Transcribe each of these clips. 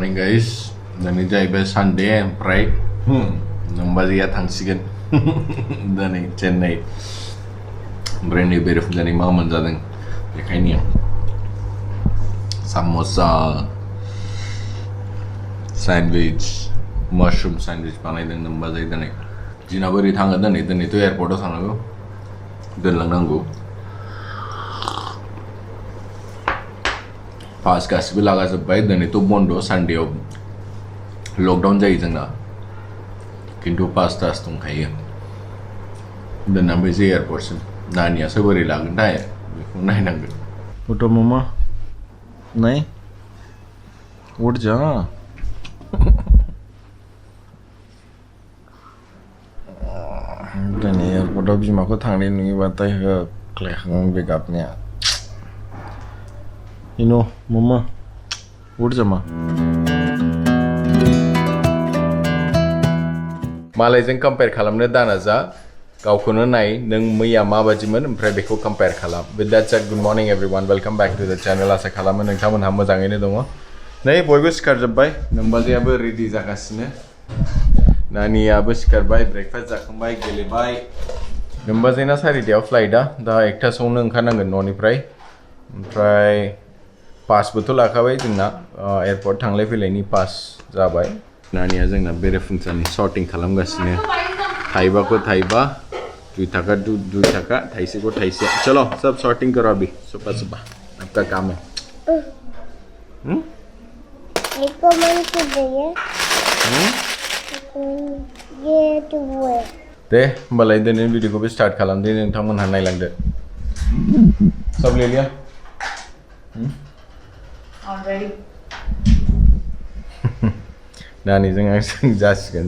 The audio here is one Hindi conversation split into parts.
morning guys. Dani jaibe Sunday oमफ्राय नोंबाजैया थांसिगोन दिनै चेन्नाई ओमफ्राय नै बेरेफुंजानि मा मोनजादों बेखायनो samosa sandwich mushroom sandwich बानायदों नोंबाजै दिनै दिना बोरै थाङो दिनैथ' एयारपर्टआव थांनांगौ दोनलांनांगौ पास गासिबो लागाजोब्बाय दिनैथ' बन्द सानडेआव लकडाउन जायो जोंना किन्तु पास टास दंखायो दोननानै फैसै एयारपर्टसिम नानियासो बोरै लागोनथाय बेखौ नायनांगोन उठो मम्मा नहीं उठ जा दिनै एयारपर्टआव बिमाखौ थांनाय नुयोबाथाय होख्लायखाङो बे गाबनाया इनो मम्मा उठ जा मा मालायजों कम्पेयार खालामनो दाना जा गावखौनो नाय नों मैया माबादिमोन ओमफ्राय बेखौ कम्पेयार खालाम with that said good morning everyone welcome back to the channel आसा खालामो नोंथांमोनहा मोजाङैनो दङ नै बयबो सिखारजोब्बाय नोंबाजैयाबो रेडि जागासिनो नानियाबो सिखारबाय ब्रेकफास्ट जाखांबाय गेलेबाय नोंबाजैना 4:30 फ्लाइटआ दा 1:00 ओंखारनांगोन न'निफ्राय ओमफ्राय पासबोथ' लाखाबाय जोंना एयारपर्ट थांलाय फैलायनि पास जाबाय नानिया जोंना बेरेफुंजानि सर्टिं खालामगासिनो थाइबाखौ थाइबा 2 टाका 2 टाका थाइसे को थाइसे चलो सब सॉर्टिंग करो अभी सुबह सुबह आपका काम है इसको मन से दे ये तो वो है दे होमबालाय दिनैनि भिडिअखौबो स्टार्ट खालामदो नोंथांमोनहा नायलांदो सब ले लिया Already. नानीजों आंजों जासिगोन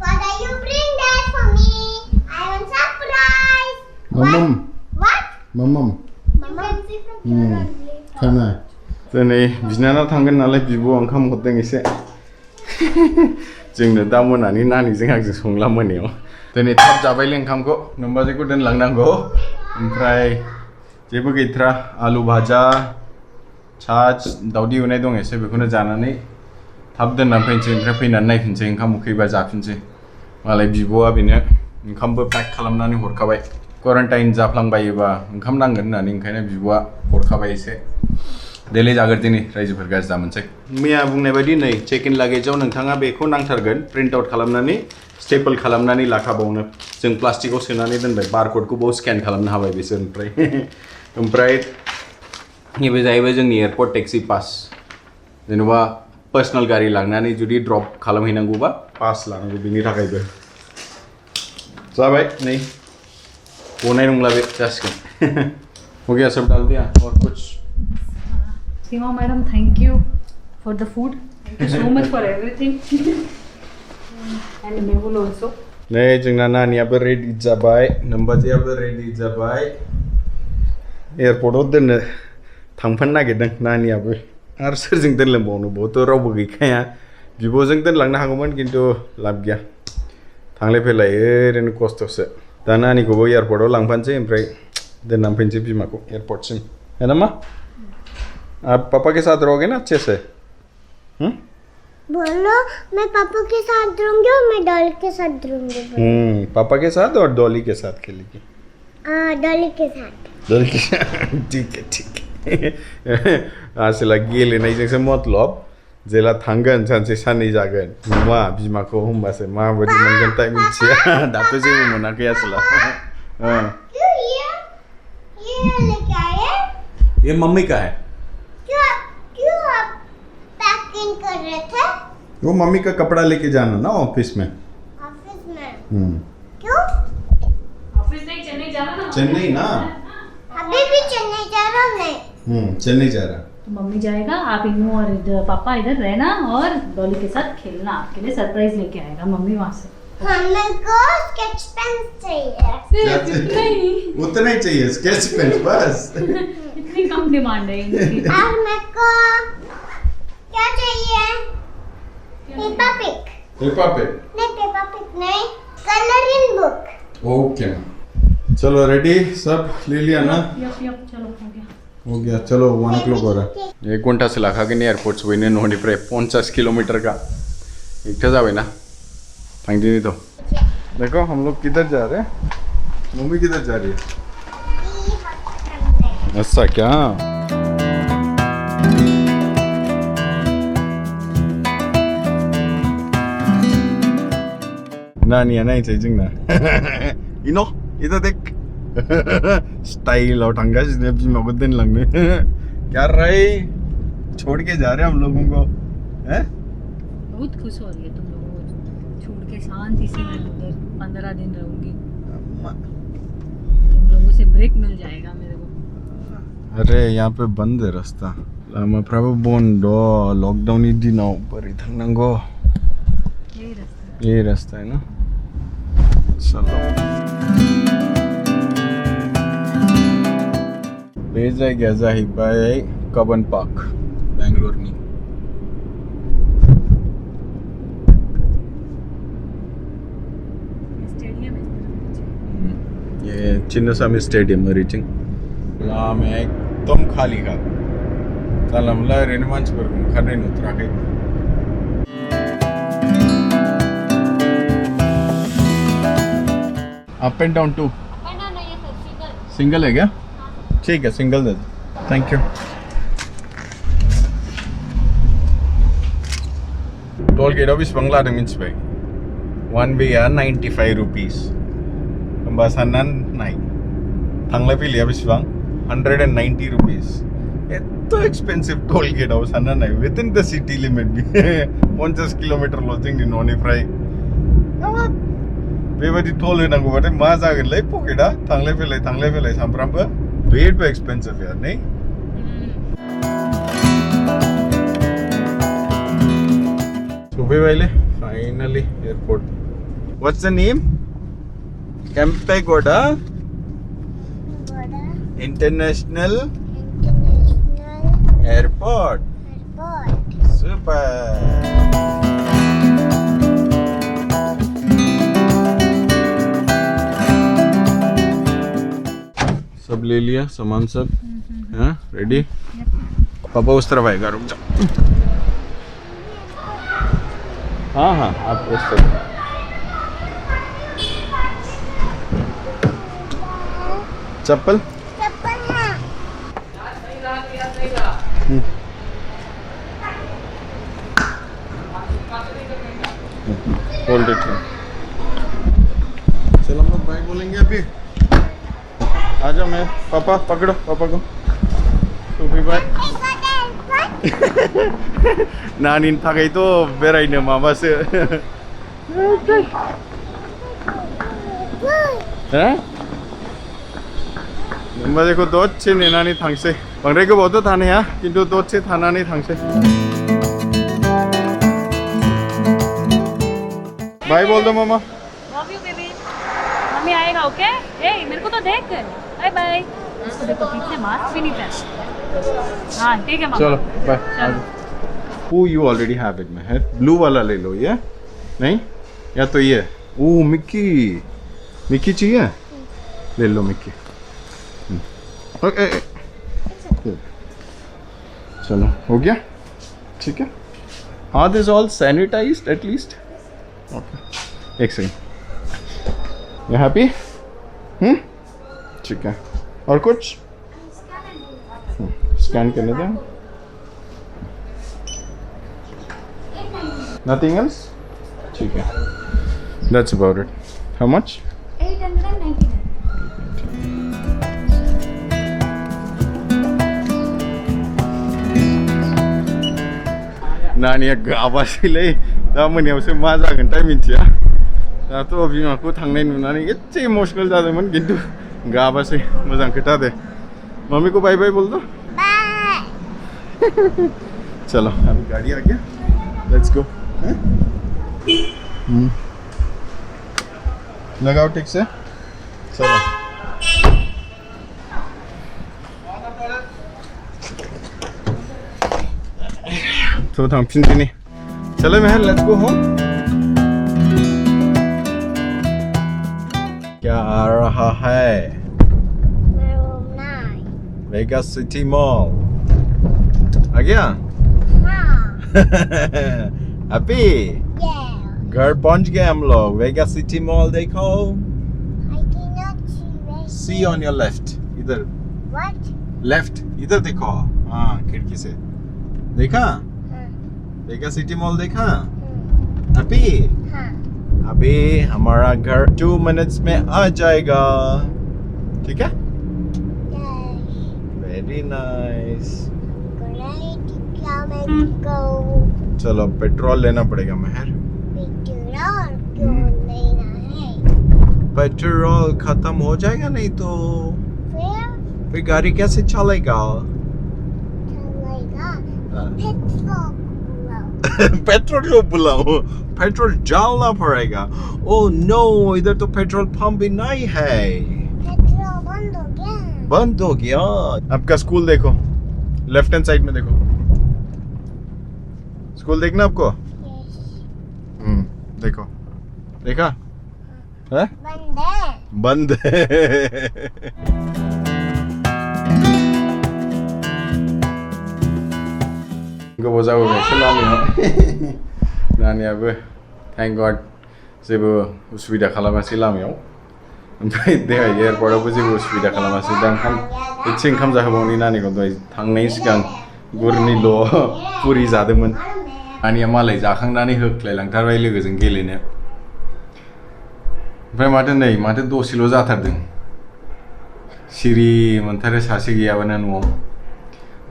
What are you bring that for me? I want surprise. मम्मम What? मम्मम You can see from here only. खाना दिनै बिनानाव थांगोन नालाय बिब' ओंखाम हरदों एसे जोंनो दा मोनानि नानीजों आंजों संला मोनायाव दिनै थाब जाबायलै ओंखामखौ नोंबाजैखौ दोनलांनांगौ ओमफ्राय जेबो गैथ्रा आलु भाजा छाछ दावदै एवनाय दं एसे बेखौनो जानानै थाब दोननानै फैनोसै ओमफ्राय फैनानै नायफिनसै ओंखाम उखैबा जाफिनसै मालाय बिब'आ बेनो ओंखामबो पेक खालामनानै हरखाबाय क्वारेन्टाइन जाफ्लांबायोबा ओंखाम नांगोन होननानै ओंखायनो बिब'आ हरखाबाय एसे देलै जाग्रोदिनि रायजोफोर गाज्रि दामोनसै मैया बुंनाय बायदि नै चेक इन लागेजाव नोंथाङा बेखौ नांथारगोन प्रिन्ट आउट खालामनानै स्टेपल खालामनानै लाखाबावनो जों प्लास्टिकआव सोनानै दोनबाय बारक'डखौ बाव स्केन खालामनो हाबाय बिसोर ओमफ्राय नैबे जाहैबाय जोंनि एयारपर्ट टेक्सि पास जेनेबा पार्सनेल गारि लांनानै जुदि ड्रप खालामहैनांगौबा पास लानांगौ बिनि थाखायबो जाबाय नै गनाय नंला बे जासिगोन हो गया सब डाल दिया और कुछ Seema madam, thank you for the food. Thank you so much for everything. And Mehul also. नै जोंना नानियाबो रेडि जाबाय नोंबाजैयाबो रेडि जाबाय एयारपर्टआव दोननो थांफानो नागिरदों नानियाबो आरो सोरजों दोनलांबावनो बावथ' रावबो गैखाया बिब'जों दोनलांनो हागौमोन खिन्थु लाब गैया थांलाय फैलाय ओरैनो खस्थ'सो दा नानिखौबो एयारपर्टआव लांफानोसै ओमफ्राय दोननानै फैनोसै बिमाखौ एयारपर्टसिम है ना माँ आप पापा के साथ रहोगे ना अच्छे से बोलो मैं पापा के साथ रहूंगी और मैं डॉली के साथ रहूंगी पापा के साथ और डॉली के साथ खेलेगी डॉली के साथ ठीक है आसला गेलेनायजोंसो मतलब जेला थांगोन सानसे साननै जागोन नुवा बिमाखौ होमबासो माबायदि मोनगोनथाय मिथिया दाथ' जेबो मोनाखै आसला ये लेके आए ये मम्मी का है क्यों आप पैकिंग कर रहे थे वो मम्मी का कपड़ा लेके जाना ना ऑफिस में ऑफिस में क्यों ऑफिस नहीं चेन्नई जाना ना चेन्नई ना अभी भी चेन्नई जा रहा हूँ मैं चेन्नई जा रहा तो मम्मी जाएगा आप इनू और पापा इधर रहना और डॉली के साथ खेलना आपके लिए सरप्राइज लेके आएगा मम्मी वहाँ से हमें को स्केच पेन चाहिए नहीं उतना ही चाहिए स्केच पेन बस इतनी कम डिमांड है इनकी और मेरे को क्या चाहिए पेपर पिक नहीं कलरिंग बुक ओके चलो रेडी सब ले लिया ना यप चलो हो गया हो गया चलो 1 o'clock हो रहा है 1 घंटा से लाखा के नहीं एयरपोर्ट से वही नोनी पर 50 किलोमीटर का एक जावे ना थैंक यू तो देखो हम लोग किधर जा रहे हैं मम्मी किधर जा रही है ऐसा क्या नानी नहीं चाहिए ना इनो इधर देख स्टाइल और ढंगा से मगो दिन लगने क्या रहे छोड़ के जा रहे हैं हम लोगों को हैं बहुत खुश हो रही है तुम लोगों को छोड़ के शांति से मैं उधर 15 दिन रहूंगी तुम लोगों से ब्रेक मिल जाएगा मेरे को अरे यहाँ पे बंद है रास्ता लामा प्रभु बोंडो लॉकडाउन ही दिन ऊपर इधर नंगो यही रास्ता है ना चलो बेजा गया ही बाय कबन पार्क बेंगलोर नी स्टेडियम है ये चिन्नस्वामी स्टेडियम रीचिंग ला मैं एकदम खाली का चल हम ला रेनमांच पर खड़े न उतरा के up and down to single है क्या ठीक है सिंगल दे दो thank you toll gate office बंगला मीन्स भाई 1 way 95 rupees Pembahasanan naik थांलाय फैलाया बेसेबां 190 rupees एत्त एक्सपेन्सिव टोल गेट आव सानना नाय within the city limit be 50 kilometre ल जोंनि न'निफ्राय बेबायदि टोल होनांगौबाथाय मा जागोनलै पकेटआ थांलाय फैलाय सामफ्रामबो बेट एक्सपेन्सिव यार नै सफैबायलै finally airport what's the name Campegowda International Airport. Super. सब ले लिया सामान सब हाँ रेडी पापा उस तरफ आएगा रुक जाओ हाँ हाँ आप उस तरफ चप्पल है होल्ड इट चलो हम लोग बाय बोलेंगे अभी आ जाओ मैं पापा पकड़ो पापा को तो भी बाय नानी थाखाय तो बेरायनो माबासो हैं होमबा जेखौ दसे नेनानै थांसै बांद्राय गोबावथ' थानो हाया खिन्थु दसे थानानै थांसै बाय बोल दो मामा लव यू बेबी मम्मी आएगा ओके ए मेरे को तो देख बाय बाय इसको देखो पीछे मास्क भी नहीं पहना हाँ ठीक है मामा चलो बाय वो यू ऑलरेडी हैव इट में है ब्लू वाला ले लो ये नहीं या तो ये ओ मिक्की चाहिए ले लो मिक्की ओके चलो हो गया ठीक है हाँ this all sanitised at least okay एक सेकंड यू हैप्पी ठीक है और कुछ स्कैन करने दें नथिंग एल्स ठीक है that's about it how much 899 नानिया गाबासैलै दा मोनायावसो मा जागोनथाय मिथिया दाथ' बिमाखौ थांनाय नुनानै एसे इमोशनल जादोंमोन खिन्थु गाबासै मोजां खोथा दे मम्मी को बाय बाय बोल दो बाय चलो अभी गाड़ी आ गया लेट्स गो लगाओ ठीक से चलो तो थांफिनदिनि चलो महल लेट्स गो होम क्या आ रहा है वेगास सिटी मॉल आ गया हैप्पी Yeah. घर पहुंच गए हम लोग वेगास सिटी मॉल देखो I cannot see where. See on your left इधर What? लेफ्ट इधर देखो हाँ खिड़की से देखा हाँ. वेगास सिटी मॉल देखा हाँ. हैप्पी हाँ. अभी हमारा घर 2 मिनट्स में आ जाएगा ठीक है Yes. Very nice Great. Come and go. चलो पेट्रोल लेना पड़ेगा महर पेट्रोल क्यों लेना है? पेट्रोल खत्म हो जाएगा नहीं तो फिर गाड़ी कैसे चलेगा चलेगा. हाँ। पेट्रोल. पेट्रोल क्यों बुलाऊं पेट्रोल डालना पड़ेगा ओह नो इधर तो पेट्रोल पंप भी नहीं है पेट्रोल बंद हो गया. बंद हो गया आपका स्कूल देखो लेफ्ट हैंड साइड में देखो स्कूल देखना आपको Yes. देखो देखा है बंद है. बंद है गोबाव जाबोबाय लामायाव नानियाबो थैंक गॉड जेबो उसुबिदा खालामासै लामायाव ओमफ्राय देहाय एयारपर्टआवबो जेबो उसुबिदा खालामासै दा एसे ओंखाम जाहोबावनि नानिखौ दहाय थांनायनि सिगां गुरनिल' पुरि जादोंमोन नानिया मालाय जाखांनानै होख्लायलांथारबाय लोगोजों गेलेनो ओमफ्राय माथो दसेल' जाथारदों सिरि मोनथारो सासे गैयाबानो न'आव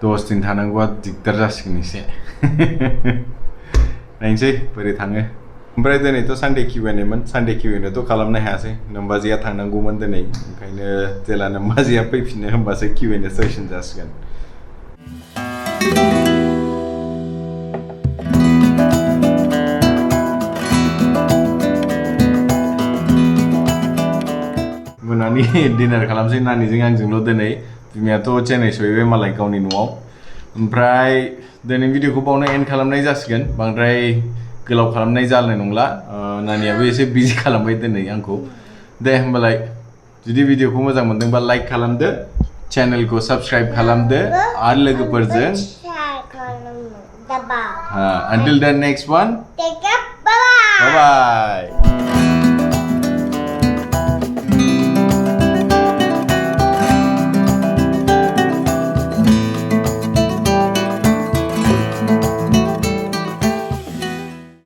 10 दिन थानांगौआ दिगदार जासिगोन एसे नायनोसै बोरै थाङो ओमफ्राय दिनैथ' सानडे किउएनएमोन सानडे किउएनएथ' खालामनो हायासै नोमबाजैया थांनांगौमोन दिनै ओंखायनो जेला नोमबाजैया फैफिनो होमबासो किउएनए सेसन जासिगोन मोनानि डिनार खालामसै नानिजों आंजोंल' दिनै बिमायाथ' चेन्नाइ सहैबाय मालाय गावनि न'आव ओमफ्राय दिनै भिडिअखौ बावनो एन्ड खालामनाय जासिगोन बांद्राय गोलाव खालामनाय जानाय नंला नानियाबो एसे बिजि खालामबाय दिनै आंखौ दे होमबालाय जुदि भिडिअखौ मोजां मोनदोंबा लाइक खालामदो चेनेलखौ साबस्क्राइब खालामदो आरो लोगोफोरजों दबाव. until the next one Take care. Bye bye. bye bye